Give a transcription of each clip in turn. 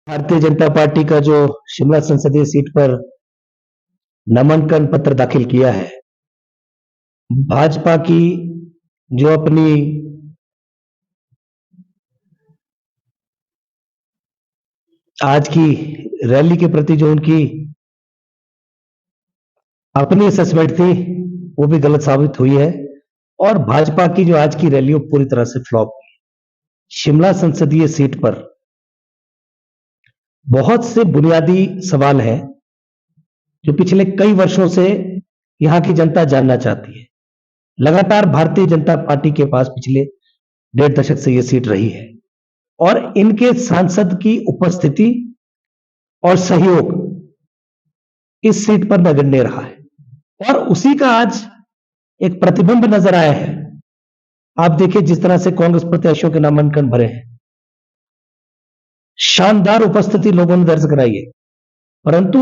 Bharatiya Janata party का जो शिमला संसदीय सीट पर नामांकन पत्र दाखिल किया है, भाजपा की जो अपनी आज की रैली के प्रति जो उनकी अपनी असेसमेंट थी, वो भी गलत साबित हुई है और भाजपा की जो आज की रैली वो पूरी तरह से फ्लॉप हुई। शिमला संसदीय सीट पर बहुत से बुनियादी सवाल हैं जो पिछले कई वर्षों से यहां की जनता जानना चाहती है। लगातार भारतीय जनता पार्टी के पास पिछले 1.5 दशक से यह सीट रही है और इनके सांसद की उपस्थिति और सहयोग इस सीट पर नगण्य रहा है और उसी का आज एक प्रतिबिंब नजर आया है। आप देखिए जिस तरह से कांग्रेस प्रत्याशियों के नामांकन भरे हैं, शानदार उपस्थिति लोगों ने दर्ज कराई है, परंतु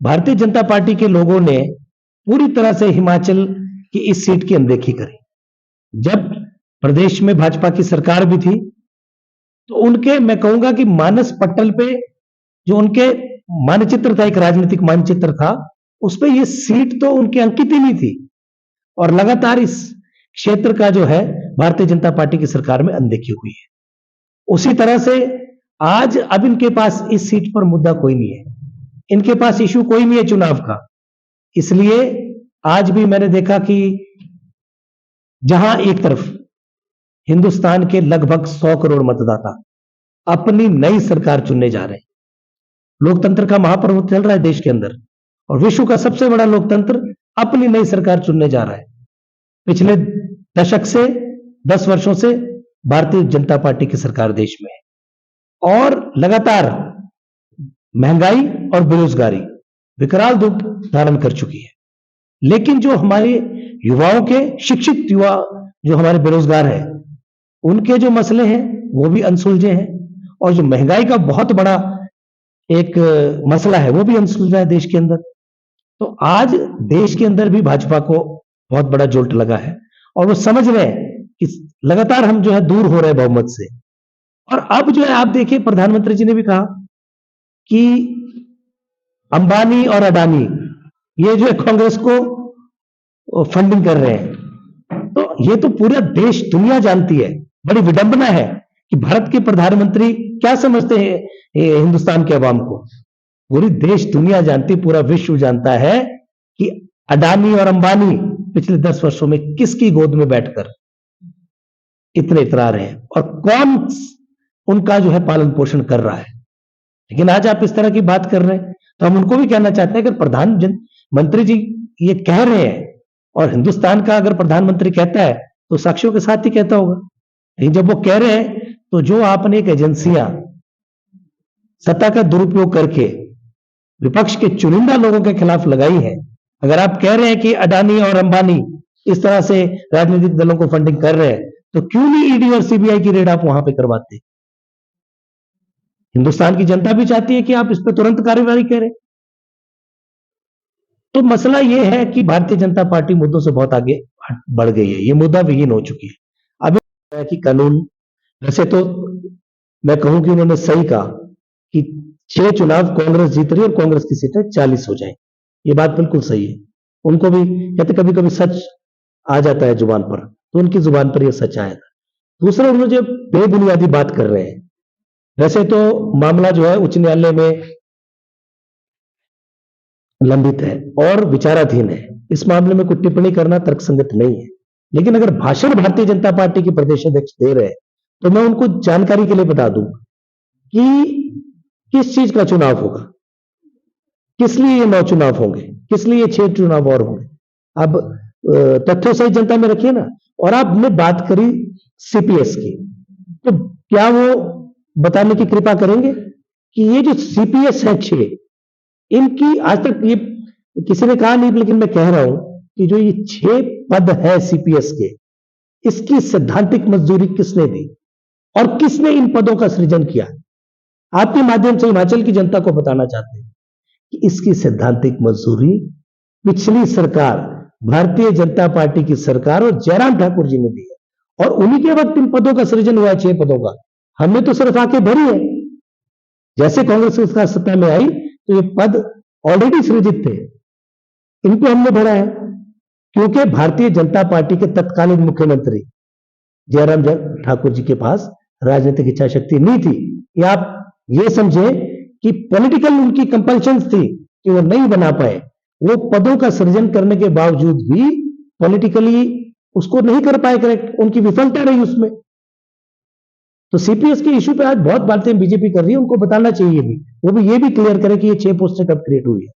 भारतीय जनता पार्टी के लोगों ने पूरी तरह से हिमाचल की इस सीट की अनदेखी करी। जब प्रदेश में भाजपा की सरकार भी थी तो उनके मैं कहूंगा कि मानस पटल पे जो उनके मानचित्र था, एक राजनीतिक मानचित्र था, उस पर यह सीट तो उनके अंकित ही नहीं थी और लगातार इस क्षेत्र का जो है भारतीय जनता पार्टी की सरकार में अनदेखी हुई है। उसी तरह से आज अब इनके पास इस सीट पर मुद्दा कोई नहीं है, इनके पास इश्यू कोई नहीं है चुनाव का। इसलिए आज भी मैंने देखा कि जहां एक तरफ हिंदुस्तान के लगभग 100 करोड़ मतदाता अपनी नई सरकार चुनने जा रहे हैं, लोकतंत्र का महापर्व चल रहा है देश के अंदर और विश्व का सबसे बड़ा लोकतंत्र अपनी नई सरकार चुनने जा रहा है। पिछले दशक से 10 वर्षों से भारतीय जनता पार्टी की सरकार देश में है और लगातार महंगाई और बेरोजगारी विकराल रूप धारण कर चुकी है। लेकिन जो हमारे युवाओं के शिक्षित युवा जो हमारे बेरोजगार हैं, उनके जो मसले हैं वो भी अनसुलझे हैं और जो महंगाई का बहुत बड़ा एक मसला है वो भी अनसुलझा है देश के अंदर। तो आज देश के अंदर भी भाजपा को बहुत बड़ा जोल्ट लगा है और वो समझ रहे हैं कि लगातार हम जो है दूर हो रहे हैं बहुमत से। और अब जो है आप देखिए प्रधानमंत्री जी ने भी कहा कि अंबानी और अडानी ये जो है कांग्रेस को फंडिंग कर रहे हैं। तो ये तो पूरा देश दुनिया जानती है, बड़ी विडंबना है कि भारत के प्रधानमंत्री क्या समझते हैं हिंदुस्तान के अवाम को। पूरी देश दुनिया जानती, पूरा विश्व जानता है कि अडानी और अंबानी पिछले 10 वर्षों में किसकी गोद में बैठकर इतने इतरा रहे हैं और कौन उनका जो है पालन पोषण कर रहा है। लेकिन आज आप इस तरह की बात कर रहे हैं तो हम उनको भी कहना चाहते हैं, अगर प्रधानमंत्री जी ये कह रहे हैं और हिंदुस्तान का अगर प्रधानमंत्री कहता है तो साक्ष्यों के साथ ही कहता होगा। लेकिन जब वो कह रहे हैं तो जो आपने एक एजेंसियां सत्ता का दुरुपयोग करके विपक्ष के चुनिंदा लोगों के खिलाफ लगाई है, अगर आप कह रहे हैं कि अडानी और अंबानी इस तरह से राजनीतिक दलों को फंडिंग कर रहे हैं, तो क्यों नहीं ईडी और सीबीआई की रेड आप वहां पे करवाते। हिंदुस्तान की जनता भी चाहती है कि आप इस पर तुरंत कार्रवाई करें। तो मसला यह है कि भारतीय जनता पार्टी मुद्दों से बहुत आगे बढ़ गई है, ये मुद्दा विहीन हो चुकी है। अब कि कानून, वैसे तो मैं कहूं कि उन्होंने सही कहा कि 6 चुनाव कांग्रेस जीत रही है और कांग्रेस की सीटें 40 हो जाए, ये बात बिल्कुल सही है। उनको भी कहते कभी कभी सच आ जाता है जुबान पर, तो उनकी जुबान पर यह सच आया था। दूसरा, उन्होंने जो बेबुनियादी बात कर रहे हैं, वैसे तो मामला जो है उच्च न्यायालय में लंबित है और विचाराधीन है, इस मामले में कोई टिप्पणी करना तर्कसंगत नहीं है। लेकिन अगर भाषण भारतीय जनता पार्टी के प्रदेश अध्यक्ष दे रहे हैं तो मैं उनको जानकारी के लिए बता दूं कि किस चीज का चुनाव होगा, किस लिए ये 9 चुनाव होंगे, किस लिए 6 चुनाव और होंगे। अब तथ्यों सही जनता में रखिए ना। और आपने बात करी सीपीएस की, तो क्या वो बताने की कृपा करेंगे कि ये जो सीपीएस है 6, इनकी आज तक ये किसी ने कहा नहीं, लेकिन मैं कह रहा हूं कि जो ये 6 पद है सीपीएस के, इसकी सैद्धांतिक मंजूरी किसने दी और किसने इन पदों का सृजन किया। आपके माध्यम से हिमाचल की जनता को बताना चाहते हैं कि इसकी सैद्धांतिक मंजूरी पिछली सरकार, भारतीय जनता पार्टी की सरकार और जयराम ठाकुर जी ने दी है और उन्हीं के वक्त इन पदों का सृजन हुआ है, 6 पदों का। हमने तो सिर्फ आके भरी है। जैसे कांग्रेस उसका सत्ता में आई तो ये पद ऑलरेडी सृजित थे, इनको हमने भरा है, क्योंकि भारतीय जनता पार्टी के तत्कालीन मुख्यमंत्री जयराम ठाकुर जी के पास राजनीतिक इच्छा शक्ति नहीं थी। या आप ये समझे कि पॉलिटिकल उनकी कंपल्शन थी कि वो नहीं बना पाए, वो पदों का सृजन करने के बावजूद भी पॉलिटिकली उसको नहीं कर पाए करेक्ट, उनकी विफलता रही उसमें। तो सीपीएस के इश्यू पे आज बहुत बातें बीजेपी कर रही है, उनको बताना चाहिए भी, वो भी ये भी क्लियर करे कि ये 6 पोस्टें कब क्रिएट हुई है।